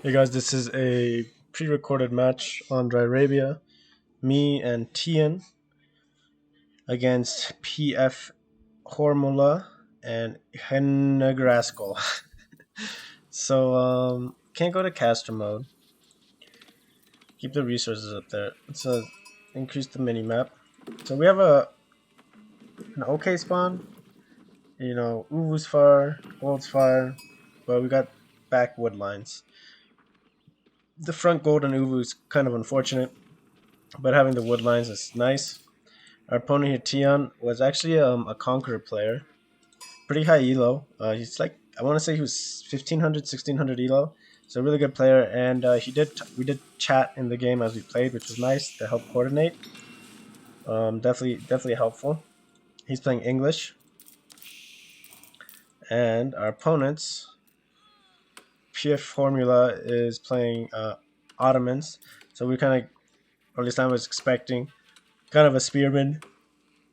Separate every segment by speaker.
Speaker 1: Hey guys, this is a pre-recorded match on Dry Arabia. Me and Tian against PF Hormula and Hennegraskol. So can't go to caster mode. Keep the resources up there. Let's increase the mini map. So we have an okay spawn. You know, Uvu's far, Gold's far, but we got back wood lines. The front gold and Uvu is kind of unfortunate, but having the wood lines is nice. Our opponent here, Tion, was actually a Conqueror player. Pretty high elo. He's like, I want to say he was 1500, 1600 elo. So a really good player, and we did chat in the game as we played, which was nice to help coordinate. Definitely helpful. He's playing English, and our opponent's PF Formula is playing Ottomans. So we kind of, or at least I was expecting, kind of a spearman,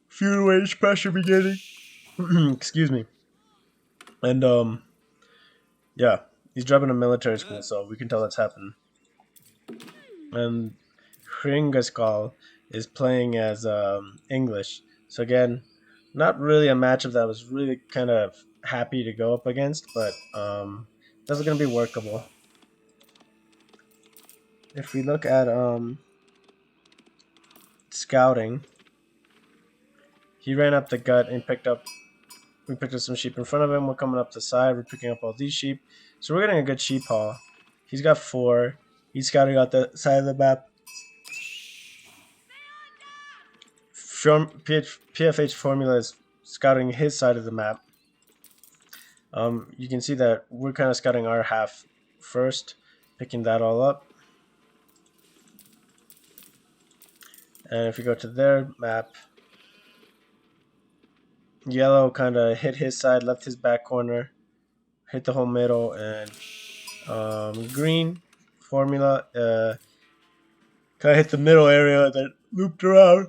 Speaker 1: feudal wage pressure beginning. Excuse me. And yeah, he's dropping a military school, so we can tell that's happening. And Hringaskal is playing as English. So again, not really a matchup that I was really kind of happy to go up against, but that's going to be workable. If we look at scouting, he ran up the gut and we picked up some sheep in front of him. We're coming up the side. We're picking up all these sheep. So we're getting a good sheep haul. He's got 4. He's scouting out the side of the map. PFH Formula is scouting his side of the map. You can see that we're kind of scouting our half first, picking that all up. And if you go to their map, yellow kind of hit his side, left his back corner, hit the whole middle, and green Formula kind of hit the middle area, then looped around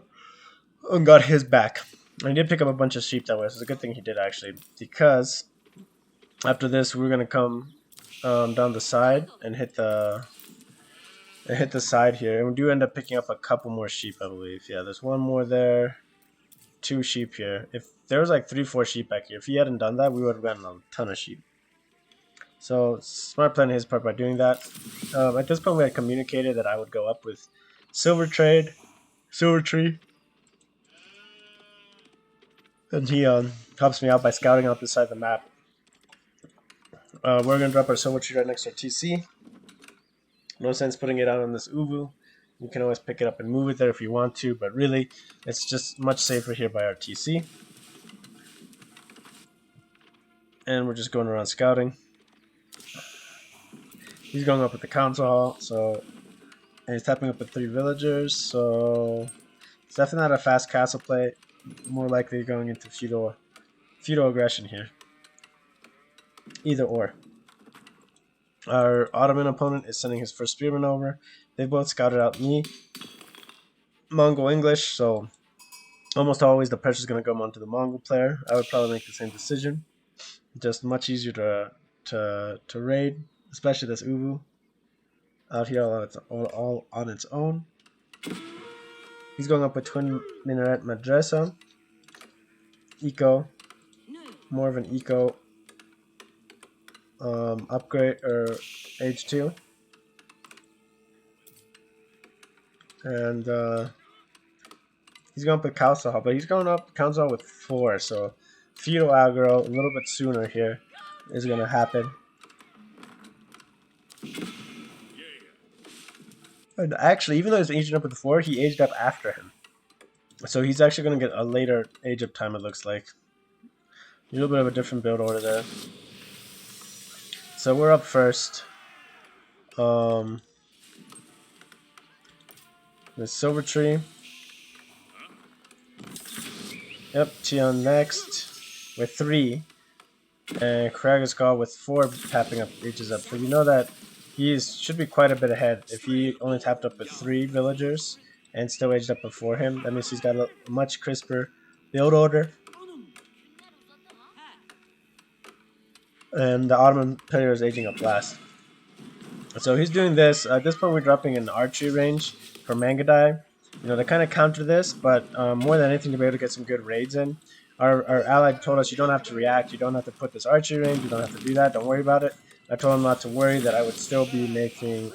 Speaker 1: and got his back. And he did pick up a bunch of sheep that way, so it's a good thing he did actually, because after this we're gonna come down the side and hit the side here, and we do end up picking up a couple more sheep, I believe. Yeah, there's one more there, 2 sheep here. If there was like 3-4 sheep back here, if he hadn't done that, we would have gotten a ton of sheep. So smart plan on his part by doing that. At this point, we had communicated that I would go up with Silver Tree, and he helps me out by scouting out this side of the map. We're gonna drop our Silver Tree right next to our TC. No sense putting it out on this Uvu. You can always pick it up and move it there if you want to, but really, it's just much safer here by our TC. And we're just going around scouting. He's going up with the council hall, and he's tapping up with 3 villagers, so it's definitely not a fast castle play. More likely going into feudal aggression here. Either or. Our Ottoman opponent is sending his first spearman over. They both scouted out me, Mongol English, so almost always the pressure is going to come onto the Mongol player. I would probably make the same decision. Just much easier to raid, especially this Uvu out here all on its own. He's going up with Twin Minaret Madrasa. Eco, more of an eco upgrade or age 2. And he's going up with council hall, but he's going up council hall with 4, so feudal aggro a little bit sooner here is going to happen. And actually, even though he's aging up with 4, he aged up after him, so he's actually going to get a later age up time, it looks like. A little bit of a different build order there. So we're up first. The Silver Tree. Yep, Tion next with 3. And Kragaskal with 4 tapping up, ages up. So we know that he should be quite a bit ahead. If he only tapped up with 3 villagers and still aged up before him, that means he's got a much crisper build order. And the Ottoman player is aging up last. So he's doing this. At this point, we're dropping an archery range for Mangudai, to kind of counter this, but more than anything, to be able to get some good raids in. Our ally told us you don't have to react, you don't have to put this archery range, you don't have to do that, don't worry about it. I told him not to worry, that I would still be making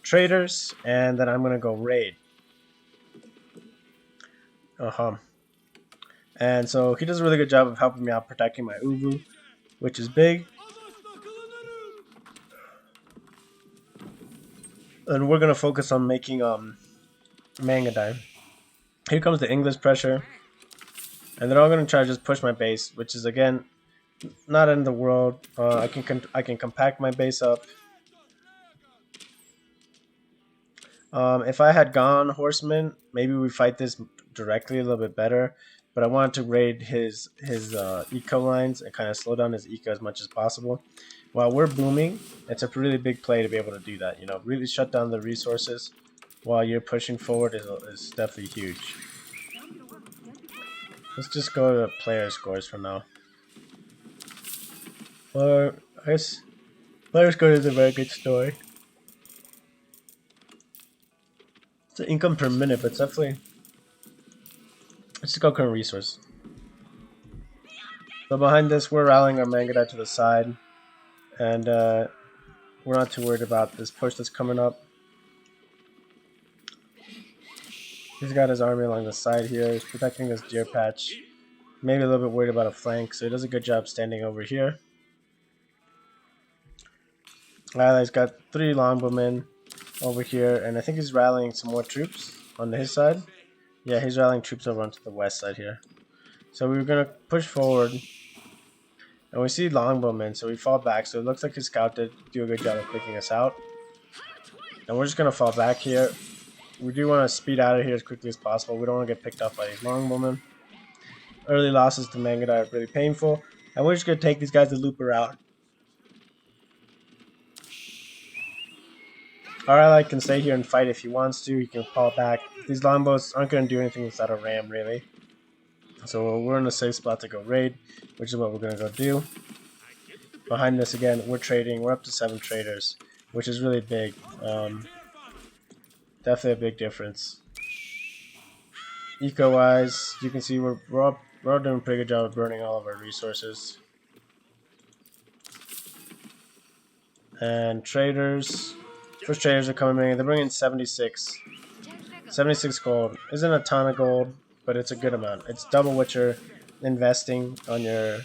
Speaker 1: traders, and then I'm going to go raid. And so he does a really good job of helping me out protecting my Ubu, which is big. And we're going to focus on making Mangudai. Here comes the English pressure. And they're all going to try to just push my base, which is, again, not in the world. I can compact my base up. If I had gone horsemen, maybe we fight this directly a little bit better. But I wanted to raid his eco lines and kind of slow down his eco as much as possible. While we're booming, it's a really big play to be able to do that. Really shut down the resources while you're pushing forward is definitely huge. Let's just go to player scores for now. Or I guess player scores is a very good story. It's an income per minute, but it's definitely. Let's just go current resource. So behind this, we're rallying our Mangudai to the side, and we're not too worried about this push that's coming up. He's got his army along the side here. He's protecting this deer patch. Maybe a little bit worried about a flank, so he does a good job standing over here. He's got 3 longbowmen over here, and I think he's rallying some more troops on his side. Yeah, he's rallying troops over onto the west side here. So we're going to push forward, and we see longbowmen, so we fall back. So it looks like his scout did do a good job of picking us out. And we're just going to fall back here. We do want to speed out of here as quickly as possible. We don't want to get picked up by these longbowmen. Early losses to Mangudai are really painful. And we're just going to take these guys to loop around. Our ally can stay here and fight if he wants to. He can fall back. These longbows aren't going to do anything without a ram, really. So we're in a safe spot to go raid, which is what we're going to go do. Behind this, again, we're trading. We're up to 7 traders, which is really big. Definitely a big difference. Eco-wise, you can see we're all doing a pretty good job of burning all of our resources. And traders, first traders are coming in. They're bringing 76 gold. Isn't a ton of gold, but it's a good amount. It's double what you're investing on your,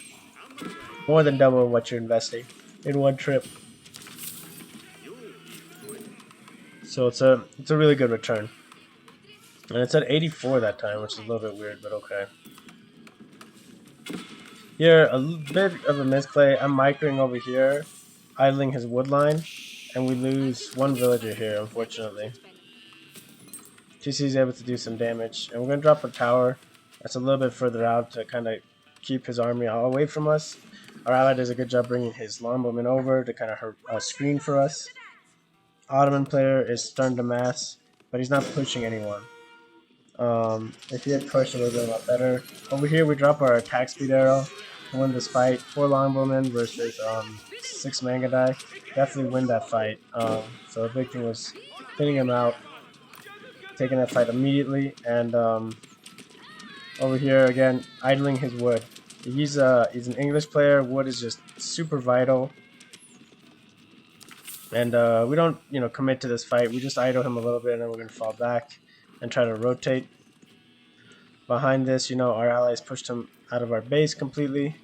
Speaker 1: more than double what you're investing in one trip. So it's a really good return. And it's at 84 that time, which is a little bit weird, but okay. Here, a bit of a misplay. I'm microing over here, idling his wood line, and we lose 1 villager here, unfortunately. TC is able to do some damage, and we're going to drop a tower that's a little bit further out to kind of keep his army away from us. Our ally does a good job bringing his longbowmen over to kind of screen for us. Ottoman player is starting to mass, but he's not pushing anyone. If he had pushed, it would have been a lot better. Over here, we drop our attack speed arrow to win this fight. 4 longbowmen versus 6 Mangudai. Definitely win that fight. So the big thing was thinning him out, taking that fight immediately, and over here again, idling his wood. He's an English player. Wood is just super vital. And we don't, commit to this fight. We just idle him a little bit, and then we're going to fall back and try to rotate. Behind this, our allies pushed him out of our base completely.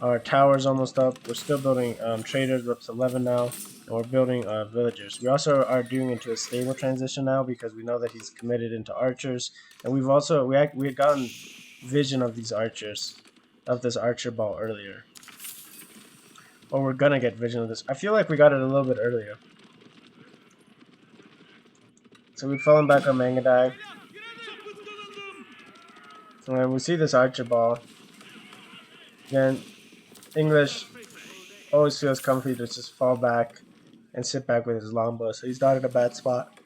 Speaker 1: Our tower's almost up. We're still building traders. We're up to 11 now, and we're building villagers. We also are doing into a stable transition now because we know that he's committed into archers, and we had gotten vision of these archers, of this archer ball earlier. Or we're gonna get vision of this. I feel like we got it a little bit earlier. So we've fallen back on Mangudai. And we see this archer ball. Again, English always feels comfy to just fall back and sit back with his longbow. So he's not in a bad spot.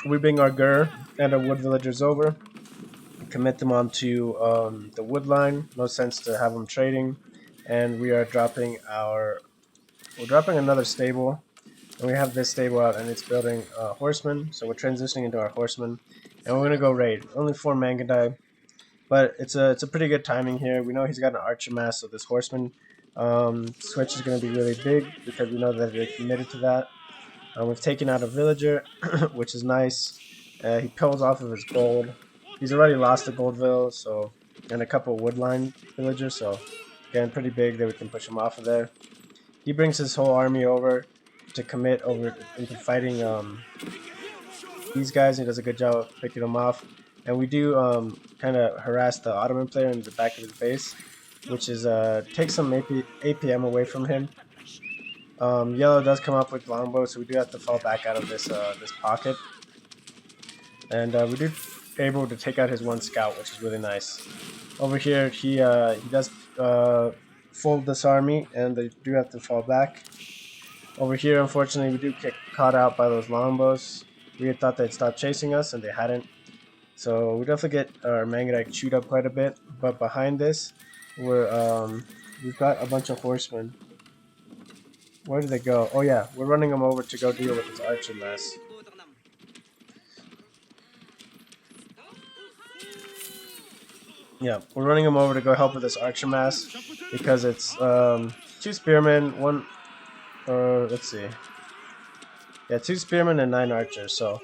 Speaker 1: We bring our Gur and our wood villagers over. Commit them onto the wood line. No sense to have them trading. and we're dropping another stable, and we have this stable out, and it's building horsemen. So we're transitioning into our horsemen, and we're gonna go raid. Only 4 Mangudai, but it's a pretty good timing here. We know he's got an archer mass, so this horseman switch is gonna be really big because we know that they're committed to that. We've taken out a villager, which is nice. He pulls off of his gold. He's already lost a Goldville, so, and a couple woodline villagers, so again, pretty big that we can push him off of there. He brings his whole army over to commit over into fighting these guys. He does a good job of picking them off. And we do kind of harass the Ottoman player in the back of his base, which is take some APM away from him. Yellow does come up with longbow, so we do have to fall back out of this this pocket. And we do able to take out his one scout, which is really nice. Over here, he does fold this army, and they do have to fall back. Over here, unfortunately, we do get caught out by those longbows. We had thought they'd stop chasing us, and they hadn't. So we definitely get our Mangudai chewed up quite a bit. But behind this, we've got a bunch of horsemen. Where did they go? Oh yeah, we're running them over to go deal with this archer mess. Yeah, we're running them over to go help with this archer mass because it's 2 spearmen, let's see. Yeah, 2 spearmen and 9 archers. So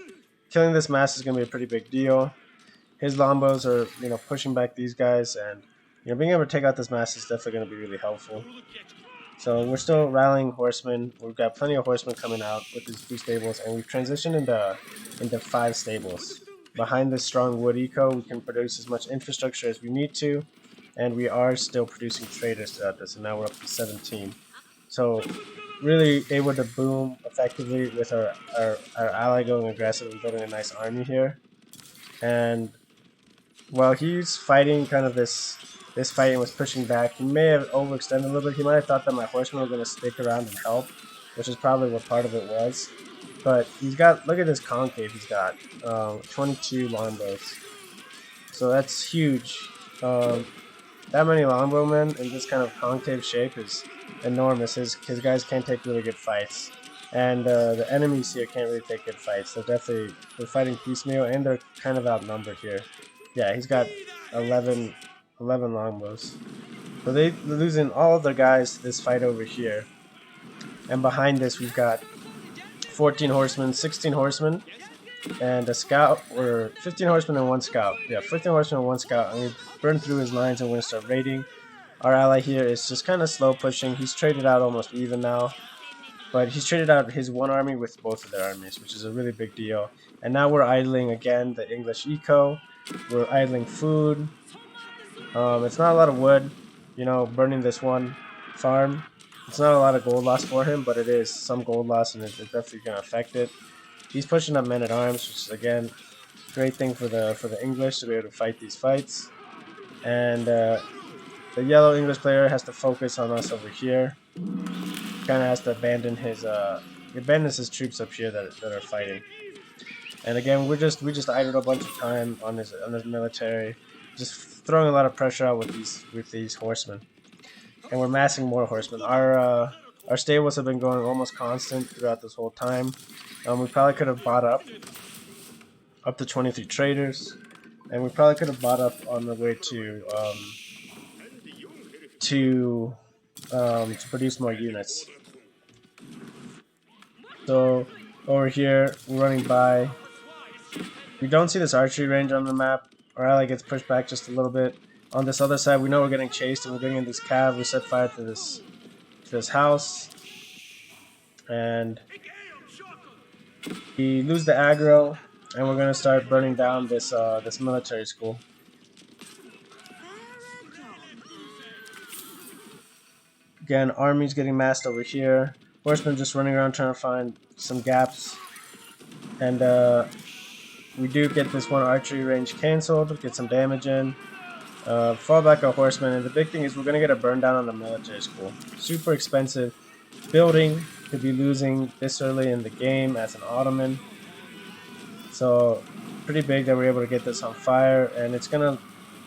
Speaker 1: killing this mass is gonna be a pretty big deal. His longbows are, pushing back these guys, and being able to take out this mass is definitely gonna be really helpful. So we're still rallying horsemen. We've got plenty of horsemen coming out with these 2 stables, and we've transitioned into 5 stables. Behind this strong wood eco, we can produce as much infrastructure as we need to, and we are still producing traders throughout this, and now we're up to 17. So really able to boom effectively with our ally going aggressive and building a nice army here. And while he's fighting kind of this fight and was pushing back, he may have overextended a little bit. He might have thought that my horsemen were going to stick around and help, which is probably what part of it was. But he's got, look at this concave he's got, 22 longbows. So that's huge. That many longbowmen in this kind of concave shape is enormous. His guys can't take really good fights. And the enemies here can't really take good fights. They're fighting piecemeal, and they're kind of outnumbered here. Yeah, he's got 11 longbows. So they're losing all of their guys to this fight over here. And behind this, we've got 14 horsemen, 16 horsemen, and a scout, or 15 horsemen and 1 scout. Yeah, 15 horsemen and 1 scout. And we burn through his lines and we're going to start raiding. Our ally here is just kind of slow pushing. He's traded out almost even now. But he's traded out his 1 army with both of their armies, which is a really big deal. And now we're idling again the English eco. We're idling food. It's not a lot of wood, burning this 1 farm. It's not a lot of gold loss for him, but it is some gold loss, and it's definitely going to affect it. He's pushing up men-at-arms, which is, again, great thing for the English to be able to fight these fights. And the yellow English player has to focus on us over here. Kind of has to abandon his troops up here that are fighting. And again, we just idled a bunch of time on his military, just throwing a lot of pressure out with these horsemen. And we're massing more horsemen. Our stables have been going almost constant throughout this whole time. We probably could have bought up to 23 traders, and we probably could have bought up on the way to produce more units. So over here, we're running by. We don't see this archery range on the map. Our ally gets pushed back just a little bit. On this other side, we know we're getting chased, and we're getting in this cav. We set fire to this house, and we lose the aggro, and we're gonna start burning down this military school. Again, army's getting massed over here. Horsemen just running around trying to find some gaps, and we do get this 1 archery range canceled. Get some damage in. Fall back our horsemen, and the big thing is we're going to get a burn down on the military school. Super expensive building to be losing this early in the game as an Ottoman. So pretty big that we're able to get this on fire, and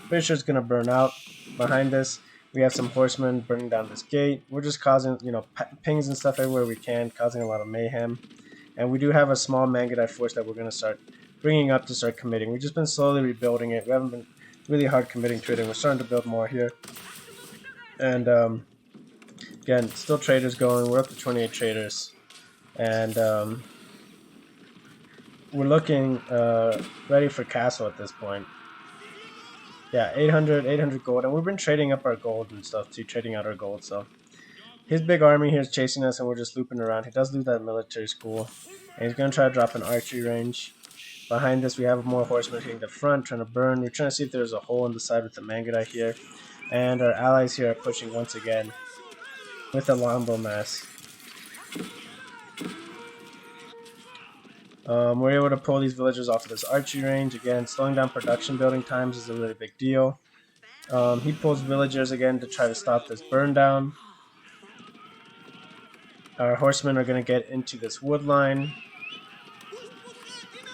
Speaker 1: pretty sure it's going to burn out behind this. We have some horsemen burning down this gate. We're just causing, pings and stuff everywhere we can, causing a lot of mayhem. And we do have a small Mangudai force that we're going to start bringing up to start committing. We've just been slowly rebuilding it. We haven't been really hard committing to it, and we're starting to build more here. And again, still traders going. We're up to 28 traders. And we're looking ready for castle at this point. Yeah, 800 gold. And we've been trading up our gold and stuff too, trading out our gold. So his big army here is chasing us, and we're just looping around. He does lose that military school. And he's going to try to drop an archery range. Behind us, we have more horsemen hitting the front, trying to burn. We're trying to see if there's a hole in the side with the Mangudai here. And our allies here are pushing once again with the longbow mass. We're able to pull these villagers off of this archery range. Again, slowing down production building times is a really big deal. He pulls villagers again to try to stop this burn down. Our horsemen are going to get into this wood line.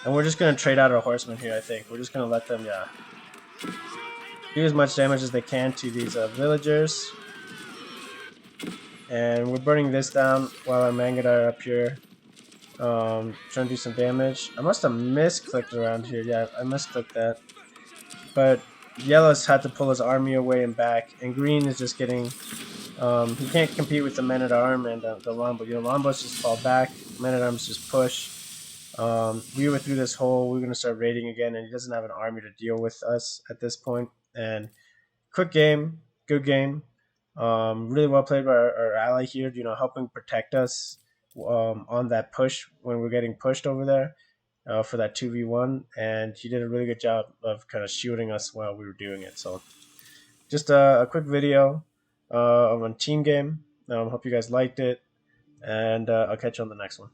Speaker 1: And we're just going to trade out our horsemen here, I think. We're just going to let them, do as much damage as they can to these villagers. And we're burning this down while our Mangudai are up here. Trying to do some damage. I must have misclicked around here. Yeah, I misclicked that. But Yellow's had to pull his army away and back. And Green is just getting... he can't compete with the men-at-arms and the longbow. Longbows just fall back. Men-at-arms just push. We were through this hole. We're going to start raiding again. And he doesn't have an army to deal with us at this point. And quick game. Good game. Really well played by our ally here, helping protect us on that push when we're getting pushed over there for that 2v1. And he did a really good job of kind of shielding us while we were doing it. So just a quick video of a team game. Hope you guys liked it. And I'll catch you on the next one.